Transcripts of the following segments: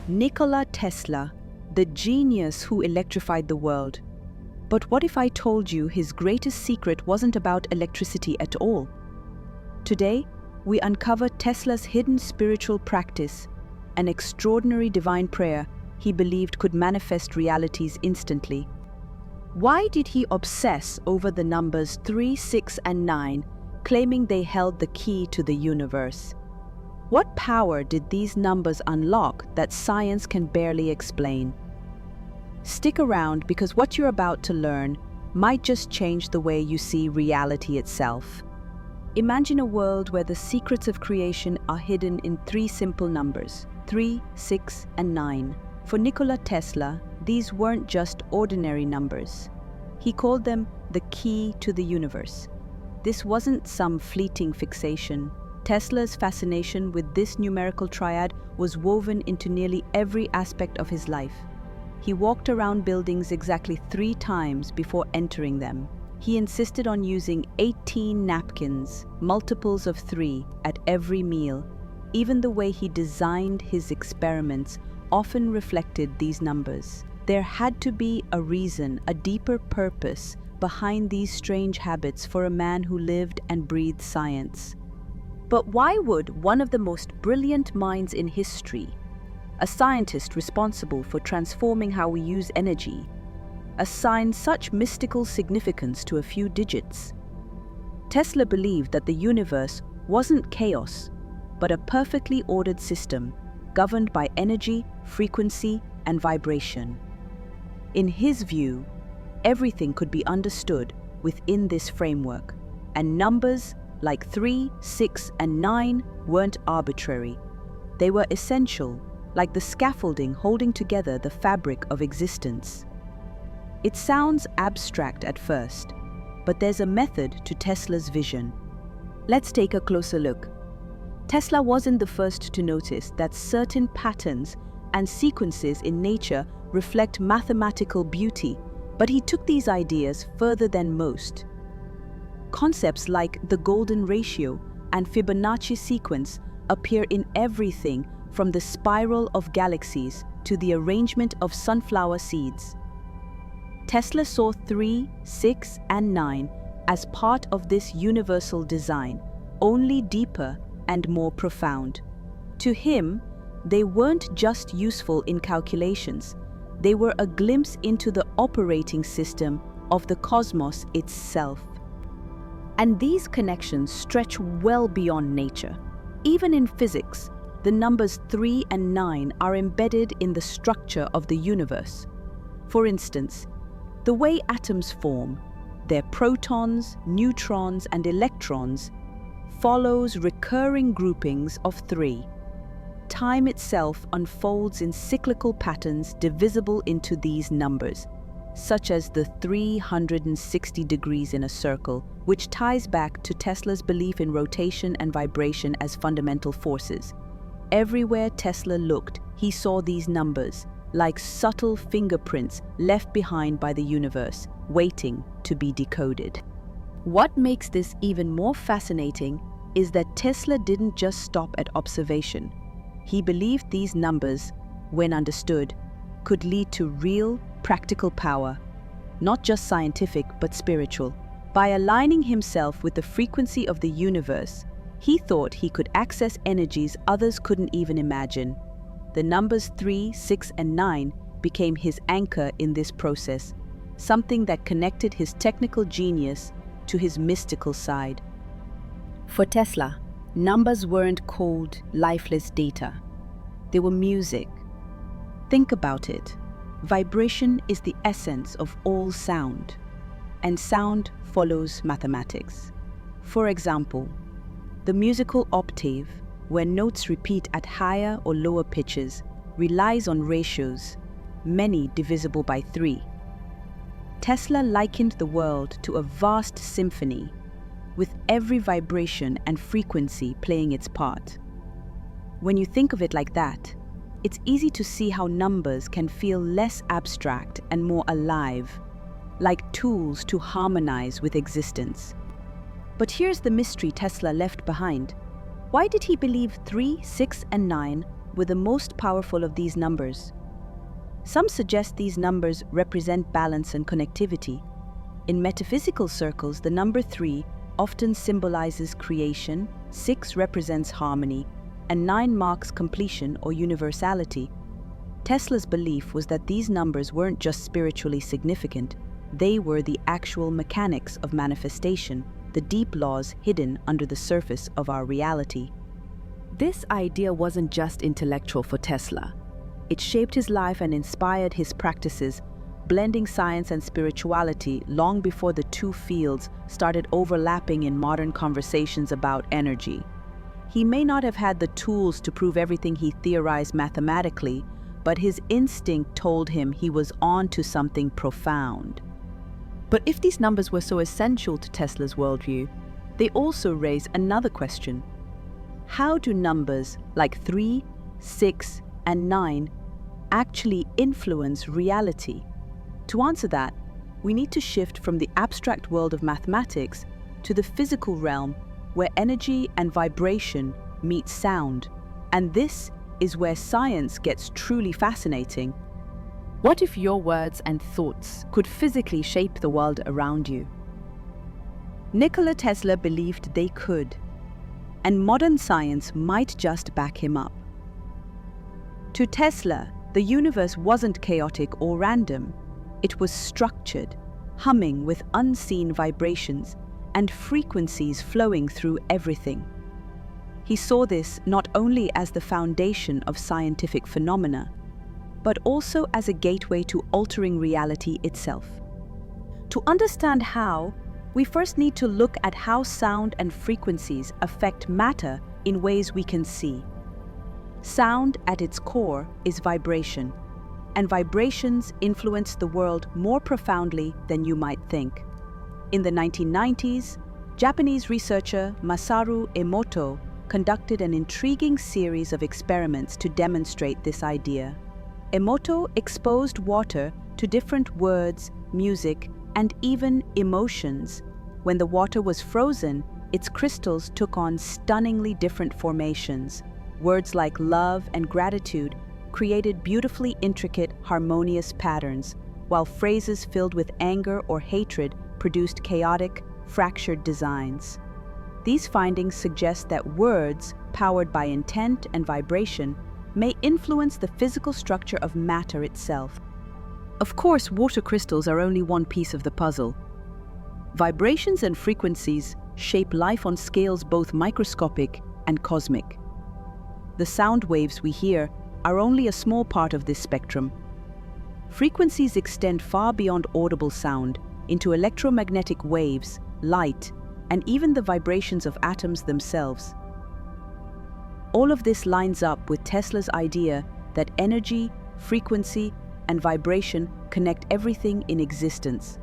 Nikola Tesla, the genius who electrified the world. But what if I told you his greatest secret wasn't about electricity at all? Today, we uncover Tesla's hidden spiritual practice, an extraordinary divine prayer he believed could manifest realities instantly. Why did he obsess over the numbers 3, 6, and 9, claiming they held the key to the universe? What power did these numbers unlock that science can barely explain? Stick around, because what you're about to learn might just change the way you see reality itself. Imagine a world where the secrets of creation are hidden in 3 simple numbers: 3, 6, and 9. For Nikola Tesla, these weren't just ordinary numbers. He called them the key to the universe. This wasn't some fleeting fixation. Tesla's fascination with this numerical triad was woven into nearly every aspect of his life. He walked around buildings exactly 3 times before entering them. He insisted on using 18 napkins, multiples of 3, at every meal. Even the way he designed his experiments often reflected these numbers. There had to be a reason, a deeper purpose behind these strange habits for a man who lived and breathed science. But why would one of the most brilliant minds in history, a scientist responsible for transforming how we use energy, assign such mystical significance to a few digits? Tesla believed that the universe wasn't chaos, but a perfectly ordered system governed by energy, frequency, and vibration. In his view, everything could be understood within this framework, and numbers like 3, 6, and 9 weren't arbitrary. They were essential, like the scaffolding holding together the fabric of existence. It sounds abstract at first, but there's a method to Tesla's vision. Let's take a closer look. Tesla wasn't the first to notice that certain patterns and sequences in nature reflect mathematical beauty, but he took these ideas further than most. Concepts like the golden ratio and Fibonacci sequence appear in everything from the spiral of galaxies to the arrangement of sunflower seeds. Tesla saw 3, 6, and 9 as part of this universal design, only deeper and more profound. To him, they weren't just useful in calculations, they were a glimpse into the operating system of the cosmos itself. And these connections stretch well beyond nature. Even in physics, the numbers 3 and 9 are embedded in the structure of the universe. For instance, the way atoms form, their protons, neutrons, and electrons, follows recurring groupings of 3. Time itself unfolds in cyclical patterns divisible into these numbers, such as the 360 degrees in a circle, which ties back to Tesla's belief in rotation and vibration as fundamental forces. Everywhere Tesla looked, he saw these numbers, like subtle fingerprints left behind by the universe, waiting to be decoded. What makes this even more fascinating is that Tesla didn't just stop at observation. He believed these numbers, when understood, could lead to real, practical power, not just scientific but spiritual. By aligning himself with the frequency of the universe, he thought he could access energies others couldn't even imagine. The numbers 3, 6, and 9 became his anchor in this process, something that connected his technical genius to his mystical side. For Tesla, numbers weren't cold, lifeless data. They were music. Think about it. Vibration is the essence of all sound, and sound follows mathematics. For example, the musical octave, where notes repeat at higher or lower pitches, relies on ratios, many divisible by 3. Tesla likened the world to a vast symphony, with every vibration and frequency playing its part. When you think of it like that, it's easy to see how numbers can feel less abstract and more alive, like tools to harmonize with existence. But here's the mystery Tesla left behind. Why did he believe 3, 6, and 9 with the most powerful of these numbers. Some suggest these numbers represent balance and connectivity. In metaphysical circles, the number 3 often symbolizes creation, 6 represents harmony, and 9 marks completion or universality. Tesla's belief was that these numbers weren't just spiritually significant, they were the actual mechanics of manifestation, the deep laws hidden under the surface of our reality. This idea wasn't just intellectual for Tesla. It shaped his life and inspired his practices, blending science and spirituality long before the two fields started overlapping in modern conversations about energy. He may not have had the tools to prove everything he theorized mathematically, but his instinct told him he was on to something profound. But if these numbers were so essential to Tesla's worldview, they also raise another question. How do numbers like 3, 6, and 9 actually influence reality? To answer that, we need to shift from the abstract world of mathematics to the physical realm where energy and vibration meet sound. And this is where science gets truly fascinating. What if your words and thoughts could physically shape the world around you? Nikola Tesla believed they could, and modern science might just back him up. To Tesla, the universe wasn't chaotic or random. It was structured, humming with unseen vibrations and frequencies flowing through everything. He saw this not only as the foundation of scientific phenomena, but also as a gateway to altering reality itself. To understand how, we first need to look at how sound and frequencies affect matter in ways we can see. Sound, at its core, is vibration, and vibrations influence the world more profoundly than you might think. In the 1990s, Japanese researcher Masaru Emoto conducted an intriguing series of experiments to demonstrate this idea. Emoto exposed water to different words, music, and even emotions. When the water was frozen, its crystals took on stunningly different formations. Words like love and gratitude created beautifully intricate, harmonious patterns, while phrases filled with anger or hatred produced chaotic, fractured designs. These findings suggest that words, powered by intent and vibration, may influence the physical structure of matter itself. Of course, water crystals are only one piece of the puzzle. Vibrations and frequencies shape life on scales both microscopic and cosmic. The sound waves we hear are only a small part of this spectrum. Frequencies extend far beyond audible sound into electromagnetic waves, light, and even the vibrations of atoms themselves. All of this lines up with Tesla's idea that energy, frequency, and vibration connect everything in existence.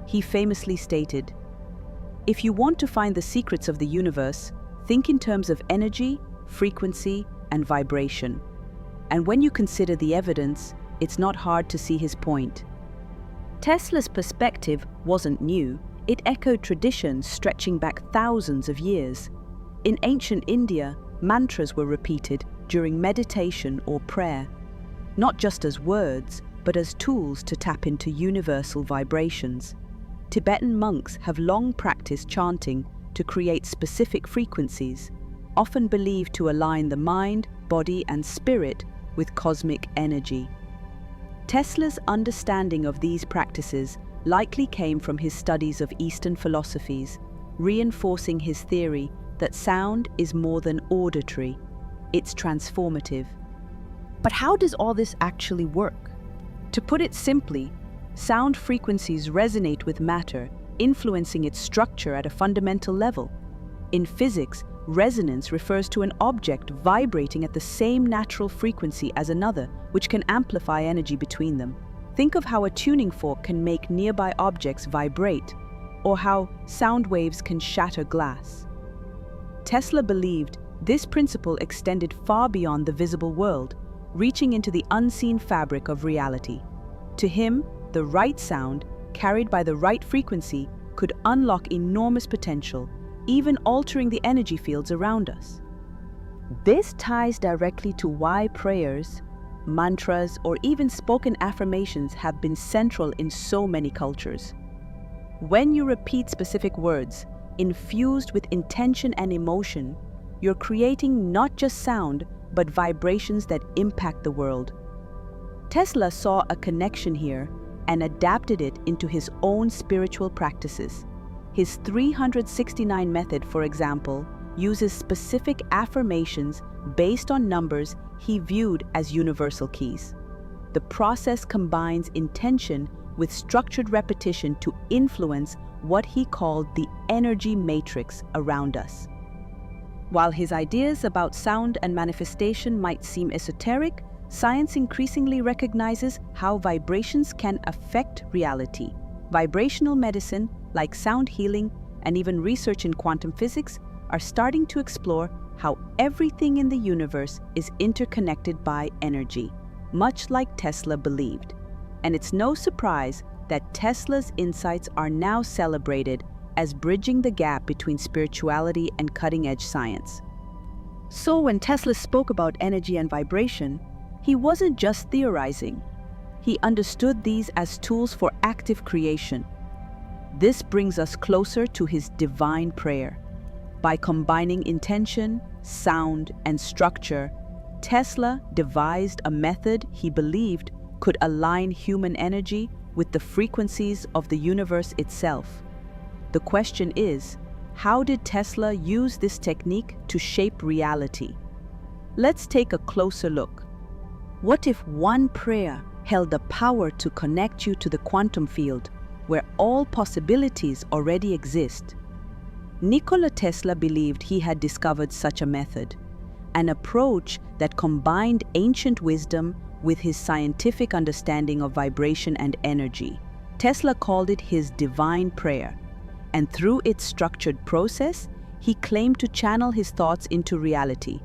He famously stated, "If you want to find the secrets of the universe, think in terms of energy, frequency, and vibration." And when you consider the evidence, it's not hard to see his point. Tesla's perspective wasn't new. It echoed traditions stretching back thousands of years. In ancient India, mantras were repeated during meditation or prayer, not just as words, but as tools to tap into universal vibrations. Tibetan monks have long practiced chanting to create specific frequencies, often believed to align the mind, body, and spirit with cosmic energy. Tesla's understanding of these practices likely came from his studies of Eastern philosophies, reinforcing his theory that sound is more than auditory, it's transformative. But how does all this actually work? To put it simply, sound frequencies resonate with matter, influencing its structure at a fundamental level. In physics, resonance refers to an object vibrating at the same natural frequency as another, which can amplify energy between them. Think of how a tuning fork can make nearby objects vibrate, or how sound waves can shatter glass. Tesla believed this principle extended far beyond the visible world, reaching into the unseen fabric of reality. To him, the right sound, carried by the right frequency, could unlock enormous potential, even altering the energy fields around us. This ties directly to why prayers, mantras, or even spoken affirmations have been central in so many cultures. When you repeat specific words, infused with intention and emotion, you're creating not just sound, but vibrations that impact the world. Tesla saw a connection here and adapted it into his own spiritual practices. His 369 method, for example, uses specific affirmations based on numbers he viewed as universal keys. The process combines intention with structured repetition to influence what he called the energy matrix around us. While his ideas about sound and manifestation might seem esoteric, science increasingly recognizes how vibrations can affect reality. Vibrational medicine, like sound healing, and even research in quantum physics, are starting to explore how everything in the universe is interconnected by energy, much like Tesla believed. And it's no surprise that Tesla's insights are now celebrated as bridging the gap between spirituality and cutting-edge science. So when Tesla spoke about energy and vibration, he wasn't just theorizing. He understood these as tools for active creation. This brings us closer to his divine prayer. By combining intention, sound, and structure, Tesla devised a method he believed could align human energy with the frequencies of the universe itself. The question is, how did Tesla use this technique to shape reality? Let's take a closer look. What if one prayer held the power to connect you to the quantum field, where all possibilities already exist? Nikola Tesla believed he had discovered such a method, an approach that combined ancient wisdom with his scientific understanding of vibration and energy. Tesla called it his divine prayer, and through its structured process, he claimed to channel his thoughts into reality.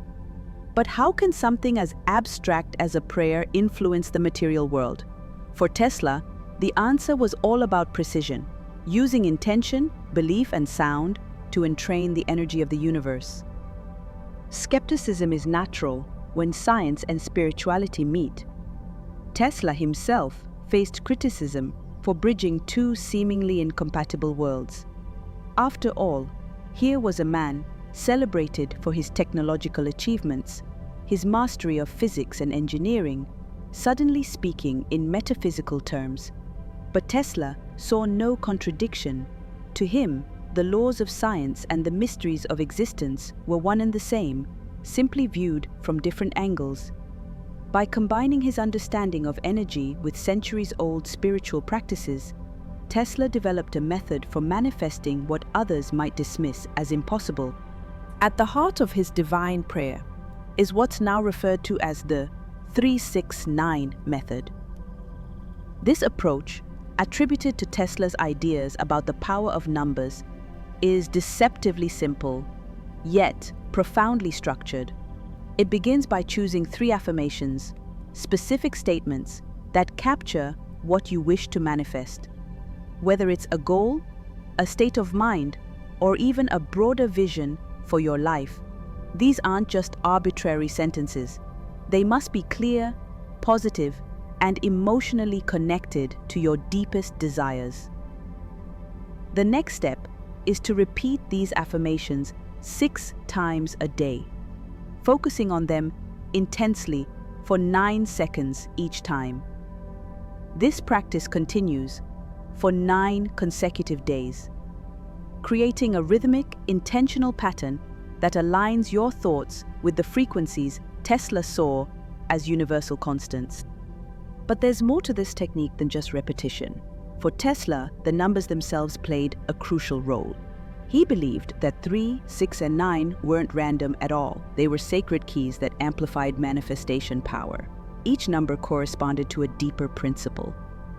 But how can something as abstract as a prayer influence the material world? For Tesla, the answer was all about precision, using intention, belief, and sound to entrain the energy of the universe. Skepticism is natural when science and spirituality meet. Tesla himself faced criticism for bridging two seemingly incompatible worlds. After all, here was a man celebrated for his technological achievements, his mastery of physics and engineering, suddenly speaking in metaphysical terms. But Tesla saw no contradiction. To him, the laws of science and the mysteries of existence were one and the same, simply viewed from different angles. By combining his understanding of energy with centuries-old spiritual practices, Tesla developed a method for manifesting what others might dismiss as impossible. At the heart of his divine prayer is what's now referred to as the 369 method. This approach, attributed to Tesla's ideas about the power of numbers, is deceptively simple, yet profoundly structured. It begins by choosing 3 affirmations, specific statements that capture what you wish to manifest. Whether it's a goal, a state of mind, or even a broader vision for your life, these aren't just arbitrary sentences. They must be clear, positive, and emotionally connected to your deepest desires. The next step is to repeat these affirmations 6 times a day, focusing on them intensely for 9 seconds each time. This practice continues for 9 consecutive days, creating a rhythmic, intentional pattern that aligns your thoughts with the frequencies Tesla saw as universal constants. But there's more to this technique than just repetition. For Tesla, the numbers themselves played a crucial role. He believed that 3, 6, and 9 weren't random at all. They were sacred keys that amplified manifestation power. Each number corresponded to a deeper principle.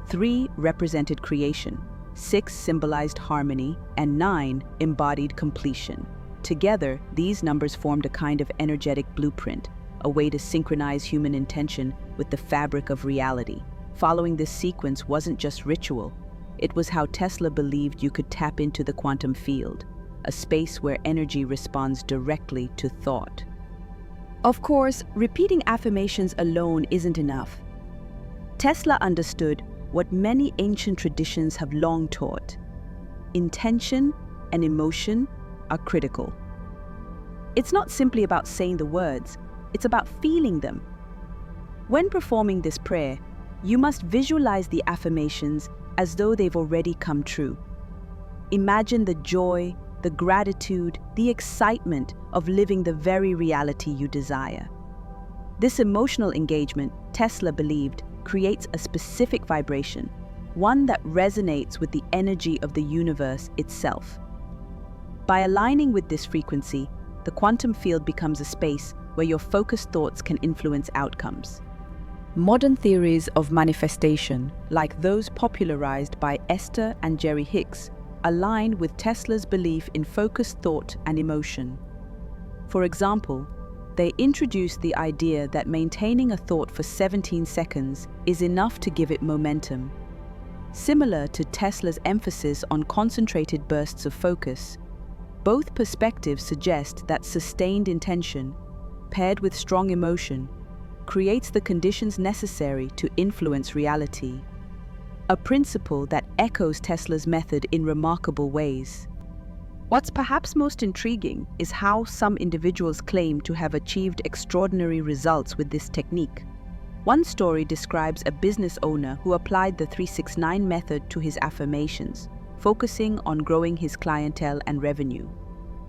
3 represented creation, 6 symbolized harmony, and 9 embodied completion. Together, these numbers formed a kind of energetic blueprint, a way to synchronize human intention with the fabric of reality. Following this sequence wasn't just ritual. It was how Tesla believed you could tap into the quantum field, a space where energy responds directly to thought. Of course, repeating affirmations alone isn't enough. Tesla understood what many ancient traditions have long taught. Intention and emotion are critical. It's not simply about saying the words, it's about feeling them. When performing this prayer, you must visualize the affirmations as though they've already come true. Imagine the joy, the gratitude, the excitement of living the very reality you desire. This emotional engagement, Tesla believed, creates a specific vibration, one that resonates with the energy of the universe itself. By aligning with this frequency, the quantum field becomes a space where your focused thoughts can influence outcomes. Modern theories of manifestation, like those popularized by Esther and Jerry Hicks, align with Tesla's belief in focused thought and emotion. For example, they introduced the idea that maintaining a thought for 17 seconds is enough to give it momentum. Similar to Tesla's emphasis on concentrated bursts of focus, both perspectives suggest that sustained intention, paired with strong emotion, creates the conditions necessary to influence reality. A principle that echoes Tesla's method in remarkable ways. What's perhaps most intriguing is how some individuals claim to have achieved extraordinary results with this technique. One story describes a business owner who applied the 369 method to his affirmations, focusing on growing his clientele and revenue.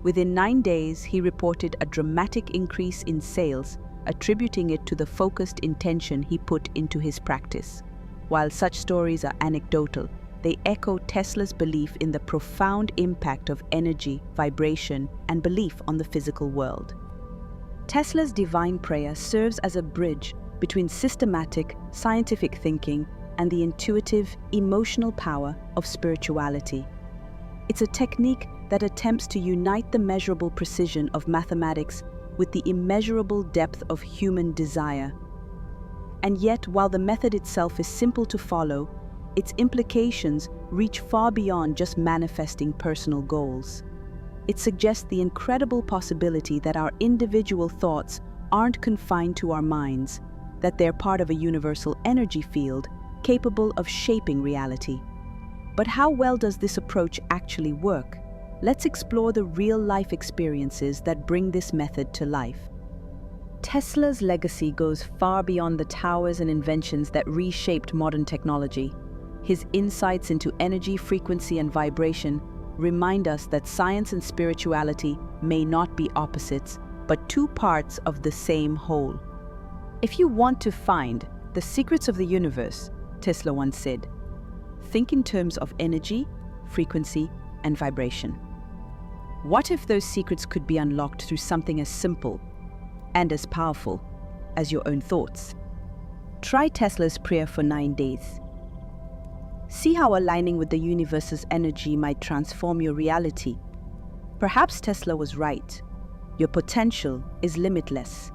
Within 9 days, he reported a dramatic increase in sales, attributing it to the focused intention he put into his practice. While such stories are anecdotal, they echo Tesla's belief in the profound impact of energy, vibration, and belief on the physical world. Tesla's divine prayer serves as a bridge between systematic, scientific thinking and the intuitive, emotional power of spirituality. It's a technique that attempts to unite the measurable precision of mathematics with the immeasurable depth of human desire. And yet, while the method itself is simple to follow, its implications reach far beyond just manifesting personal goals. It suggests the incredible possibility that our individual thoughts aren't confined to our minds, that they're part of a universal energy field capable of shaping reality. But how well does this approach actually work? Let's explore the real-life experiences that bring this method to life. Tesla's legacy goes far beyond the towers and inventions that reshaped modern technology. His insights into energy, frequency, and vibration remind us that science and spirituality may not be opposites, but two parts of the same whole. If you want to find the secrets of the universe, Tesla once said, think in terms of energy, frequency, and vibration. What if those secrets could be unlocked through something as simple and as powerful as your own thoughts? Try Tesla's prayer for 9 days. See how aligning with the universe's energy might transform your reality. Perhaps Tesla was right. Your potential is limitless.